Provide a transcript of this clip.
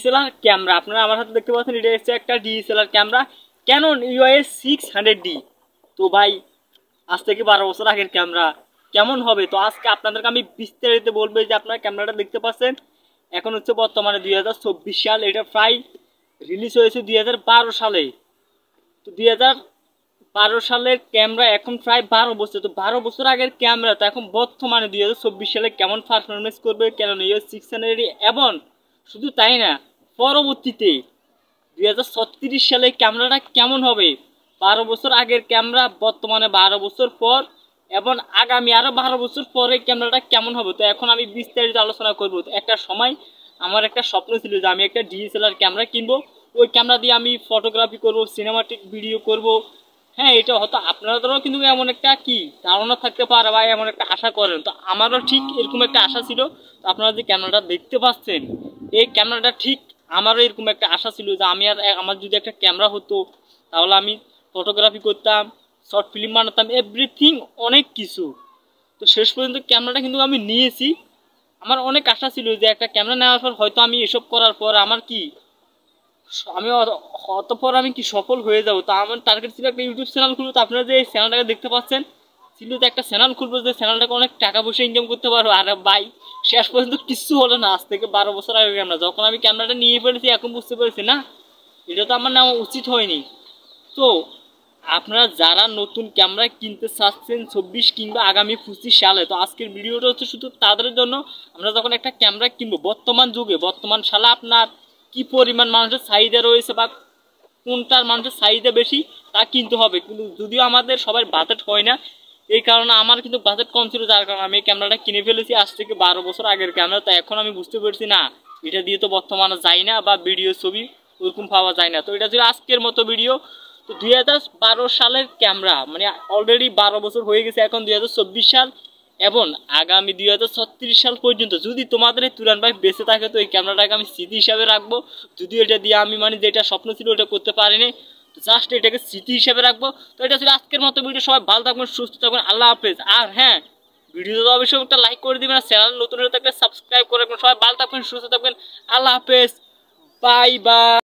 DSLR camera আপনারা আমার হাতে দেখতে পাচ্ছেন, এটা হচ্ছে একটা DSLR camera Canon EOS 600D। তো ভাই আজ থেকে 12 বছর আগের ক্যামেরা কেমন হবে, তো আজকে আপনাদেরকে আমি বিস্তারিত বলবো। যে আপনারা ক্যামেরাটা দেখতে পাচ্ছেন, এখন হচ্ছে বর্তমানে 2024 সাল, এটা প্রায় রিলিজ হয়েছে 2012 সালে। তো 2012 সালের ক্যামেরা এখন প্রায় 12 বছর, তো 12 বছর আগের ক্যামেরা তো এখন বর্তমানে 2024 সালে কেমন পারফরমেন্স করবে ক্যানন EOS 600D। এবং শুধু তাই না, পরবর্তীতে 2036 সালে ক্যামেরাটা কেমন হবে, 12 বছর আগের ক্যামেরা বর্তমানে 12 বছর পর এবং আগামী আরও 12 বছর পরে ক্যামেরাটা কেমন হবে। তো এখন আমি বিস্তারিত আলোচনা করব। তো একটা সময় আমার একটা স্বপ্ন ছিল যে আমি একটা DSLR ক্যামেরা কিনবো, ওই ক্যামেরা দিয়ে আমি ফটোগ্রাফি করব, সিনেমাটিক ভিডিও করব। হ্যাঁ, এটা হয়তো আপনাদেরও কিন্তু এমন একটা কি ধারণা থাকতে পারে বা এমন একটা আশা করেন, তো আমারও ঠিক এরকম একটা আশা ছিল। তো আপনারা যে ক্যামেরাটা দেখতে পাচ্ছেন, এই ক্যামেরাটা ঠিক আমারও এরকম একটা আশা ছিল যে আমি আর আমার যদি একটা ক্যামেরা হতো তাহলে আমি ফটোগ্রাফি করতাম, শর্ট ফিল্ম বানাতাম, এভরিথিং অনেক কিছু। তো শেষ পর্যন্ত ক্যামেরাটা কিন্তু আমি নিয়েছি। আমার অনেক আশা ছিল যে একটা ক্যামেরা নেওয়ার পর হয়তো আমি এসব করার পর আমার কি আমি অতঃপর আমি কি সফল হয়ে যাবো। তা আমার টার্গেট ছিল একটা ইউটিউব চ্যানেল খুলবো। তো আপনারা যে এই চ্যানেলটাকে দেখতে পাচ্ছেন, ছিল তো একটা চ্যানেল খুলবো যে চ্যানেলটাকে অনেক টাকা পয়সা ইনকাম করতে পারবো। আর ভাই শেষ পর্যন্ত কিচ্ছু হলো না। আজ থেকে 12 বছর আগে ক্যামেরা, যখন আমি ক্যামেরাটা নিয়ে ফেলেছি এখন বুঝতে পেরেছি না, এটা তো আমার নেওয়া উচিত হয়নি। তো আপনারা যারা নতুন ক্যামেরা কিনতে চাচ্ছেন 24 কিংবা আগামী 25 সালে, তো আজকের ভিডিওটা হচ্ছে শুধু তাদের জন্য। আমরা যখন একটা ক্যামেরা কিনবো বর্তমান যুগে, বর্তমান সালে আপনার কি পরিমাণ মানুষের চাহিদা রয়েছে বা কোনটার মানুষের চাহিদা বেশি তা কিনতে হবে। কিন্তু যদিও আমাদের সবার বাজেট হয় না, এই কারণে আমার কিন্তু বাজেট কম ছিল, যার কারণে আমি এই ক্যামেরাটা কিনে ফেলেছি আজ থেকে 12 বছর আগের ক্যামেরা। তো এখন আমি বুঝতে পেরেছি না, এটা দিয়ে তো বর্তমানে যায় না বা ভিডিও ছবি ওরকম পাওয়া যায় না। তো এটা ছিল আজকের মতো ভিডিও। তো 2012 সালের ক্যামেরা মানে অলরেডি 12 বছর হয়ে গেছে, এখন 2024 সাল এবং আগামী 2036 সাল পর্যন্ত যদি তোমাদের এই তুরান ভাই বেঁচে থাকে, তো এই ক্যামেরাটাকে আমি স্মৃতি হিসাবে রাখবো। যদিও এটা দিয়ে আমি মানে যেটা স্বপ্ন ছিল ওটা করতে পারিনি, জাস্ট এটাকে স্মৃতি হিসাবে রাখবো। তো এটা ছিল আজকের মতো ভিডিও। সবাই ভালো থাকবেন, সুস্থ থাকবেন, আল্লাহ হাফেজ। আর হ্যাঁ, ভিডিওতে তো অবশ্যই একটা লাইক করে দিবেন, আর চ্যানেল নতুন হলে থাকলে সাবস্ক্রাইব করে রাখবেন। সবাই ভালো থাকবেন, সুস্থ থাকবেন, আল্লাহ হাফেজ, বাই বাই।